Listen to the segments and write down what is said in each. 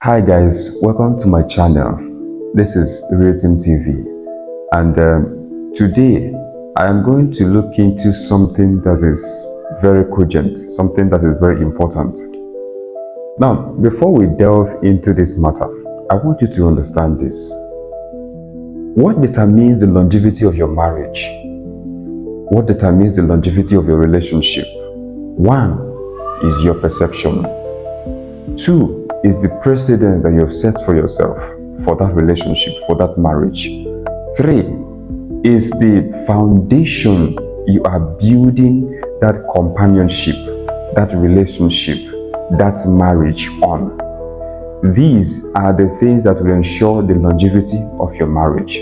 Hi guys, welcome to my channel. This is Marital TV, and today I am going to look into something that is very cogent, something that is very important. Now, before we delve into this matter, I want you to understand this. What determines the longevity of your marriage? What determines the longevity of your relationship? One is your perception. Two is the precedents that you have set for yourself for that relationship, for that marriage. Three is the foundation you are building that companionship, that relationship, that marriage on. These are the things that will ensure the longevity of your marriage.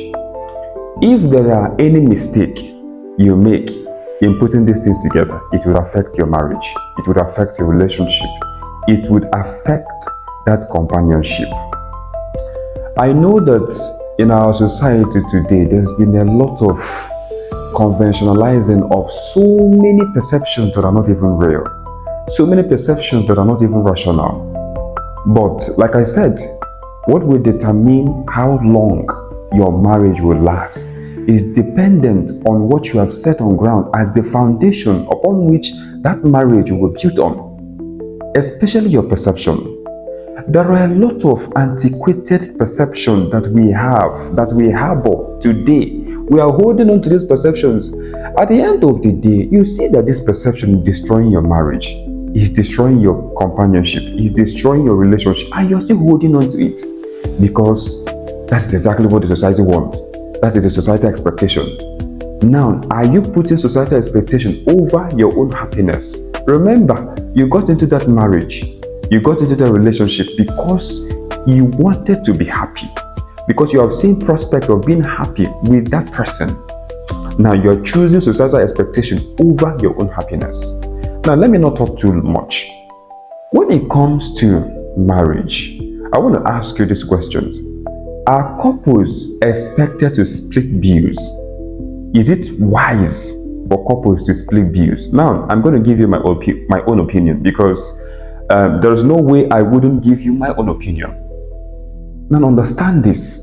If there are any mistake you make in putting these things together, it will affect your marriage, it would affect your relationship, it would affect that companionship. I know that in our society today, there's been a lot of conventionalizing of so many perceptions that are not even real, so many perceptions that are not even rational. But like I said, what will determine how long your marriage will last is dependent on what you have set on ground as the foundation upon which that marriage will be built on, especially your perception. There are a lot of antiquated perceptions that we have, that we harbor today. We are holding on to these perceptions. At the end of the day, you see that this perception is destroying your marriage, is destroying your companionship, is destroying your relationship, and you're still holding on to it because that's exactly what the society wants. That is the society expectation. Now, are you putting society expectation over your own happiness? Remember, you got into that marriage, you got into that relationship because you wanted to be happy, because you have seen prospect of being happy with that person. Now you're choosing societal expectation over your own happiness. Now let me not talk too much. When it comes to marriage, I want to ask you these questions. Are couples expected to split bills? Is it wise for couples to split bills? Now I'm going to give you my own opinion, because there's no way I wouldn't give you my own opinion. Now understand this.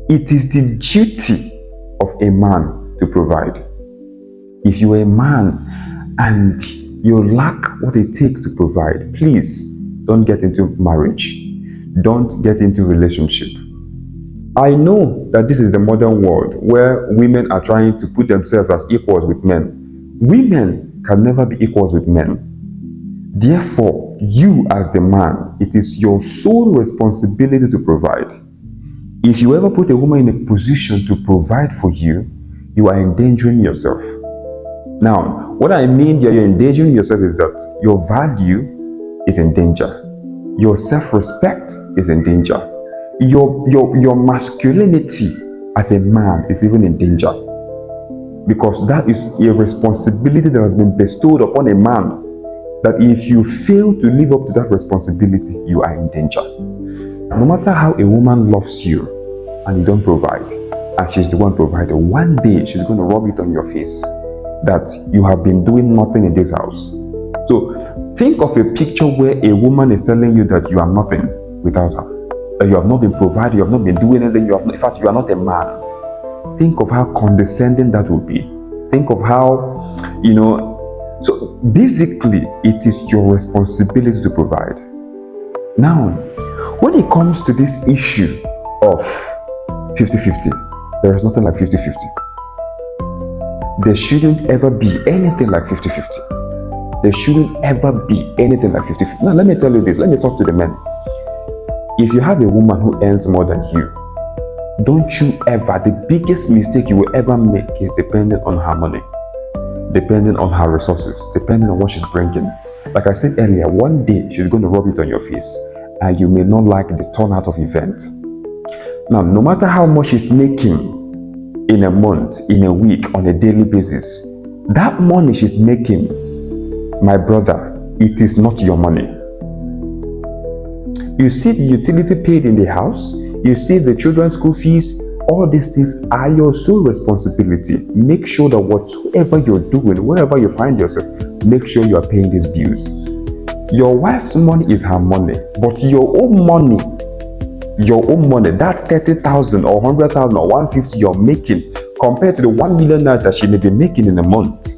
It is the duty of a man to provide. If you're a man and you lack what it takes to provide, please don't get into marriage. Don't get into relationship. I know that this is the modern world where women are trying to put themselves as equals with men. Women can never be equals with men. Therefore, you as the man, it is your sole responsibility to provide. If you ever put a woman in a position to provide for you, you are endangering yourself. Now, what I mean that you're endangering yourself is that your value is in danger. Your self-respect is in danger. Your masculinity as a man is even in danger. Because that is a responsibility that has been bestowed upon a man, that if you fail to live up to that responsibility, you are in danger. No matter how a woman loves you and you don't provide, and she's the one providing, one day she's going to rub it on your face that you have been doing nothing in this house. So think of a picture where a woman is telling you that you are nothing without her, that you have not been provided, you have not been doing anything, in fact, you are not a man. Think of how condescending that would be. Think of how, so basically, it is your responsibility to provide. Now, when it comes to this issue of 50-50, there is nothing like 50-50. There shouldn't ever be anything like 50-50. There shouldn't ever be anything like 50-50. Now, let me tell you this. Let me talk to the men. If you have a woman who earns more than you, don't you ever, the biggest mistake you will ever make is dependent on her money, depending on her resources, depending on what she's bringing. Like I said earlier, one day she's going to rub it on your face and you may not like the turnout of event. Now, no matter how much she's making in a month, in a week, on a daily basis, that money she's making, my brother, it is not your money. You see the utility paid in the house, you see the children's school fees, all these things are your sole responsibility. Make sure that whatsoever you're doing, wherever you find yourself, make sure you are paying these bills. Your wife's money is her money, but your own money, that's 30,000 or 100,000 or 150 you're making compared to the 1 million naira that she may be making in a month.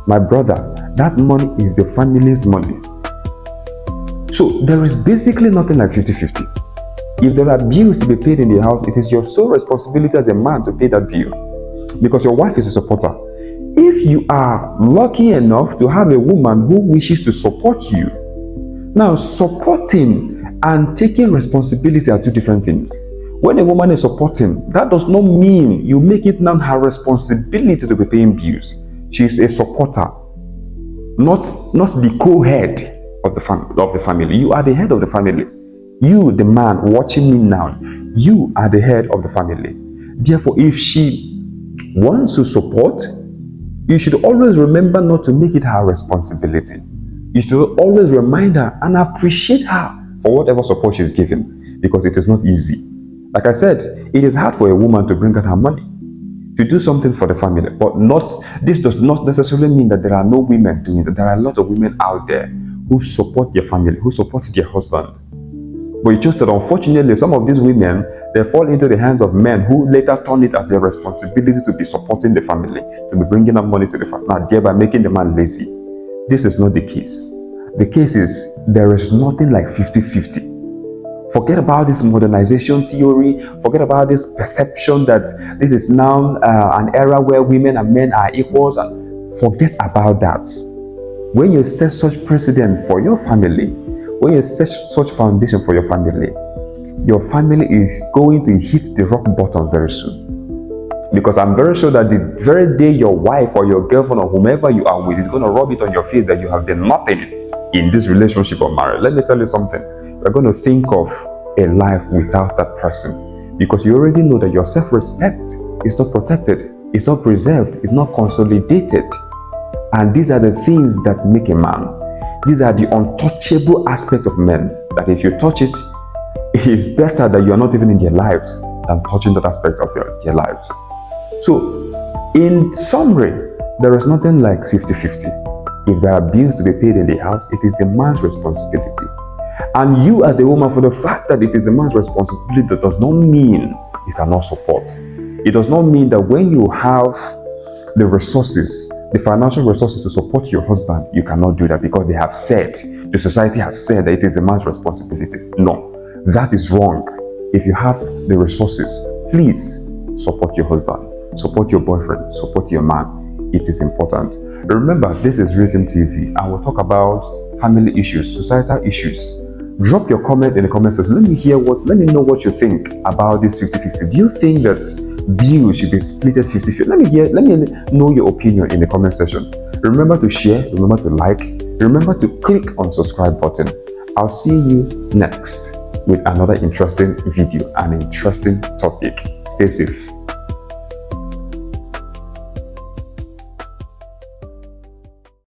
My brother, that money is the family's money. So there is basically nothing like 50-50. If there are bills to be paid in the house, it is your sole responsibility as a man to pay that bill, because your wife is a supporter. If you are lucky enough to have a woman who wishes to support you, now supporting and taking responsibility are two different things. When a woman is supporting, that does not mean you make it now her responsibility to be paying bills. She is a supporter, not the co-head of the family. You are the head of the family. You, the man watching me now, you are the head of the family. Therefore, if she wants to support, you should always remember not to make it her responsibility. You should always remind her and appreciate her for whatever support she's giving, because it is not easy. Like I said, it is hard for a woman to bring out her money, to do something for the family, but this does not necessarily mean that there are no women doing it. There are a lot of women out there who support their family, who support their husband. But it's just that unfortunately, some of these women, they fall into the hands of men who later turn it as their responsibility to be supporting the family, to be bringing up money to the family, now thereby making the man lazy. This is not the case. The case is there is nothing like 50-50. Forget about this modernization theory. Forget about this perception that this is now an era where women and men are equals. Forget about that. When you set such precedent for your family, when you set such foundation for your family is going to hit the rock bottom very soon. Because I'm very sure that the very day your wife or your girlfriend or whomever you are with is going to rub it on your face that you have been nothing in this relationship or marriage. Let me tell you something. You're going to think of a life without that person, because you already know that your self-respect is not protected, it's not preserved, it's not consolidated. And these are the things that make a man. These are the untouchable aspects of men, that if you touch it, it is better that you are not even in their lives than touching that aspect of their lives. So, in summary, there is nothing like 50-50. If there are bills to be paid in the house, it is the man's responsibility. And you as a woman, for the fact that it is the man's responsibility, that does not mean you cannot support. It does not mean that when you have the resources, the financial resources to support your husband, you cannot do that because they have said, the society has said that it is a man's responsibility. No, that is wrong. If you have the resources, please support your husband, support your boyfriend, support your man. It is important. Remember, this is Rhythm TV, and we'll talk about family issues, societal issues. Drop your comment in the comment section. Let me know what you think about this 50-50. Do you think that bills should be splitted 50-50? Let me know your opinion in the comment section. Remember to share, remember to like, remember to click on subscribe button. I'll see you next with another interesting video, an interesting topic. Stay safe.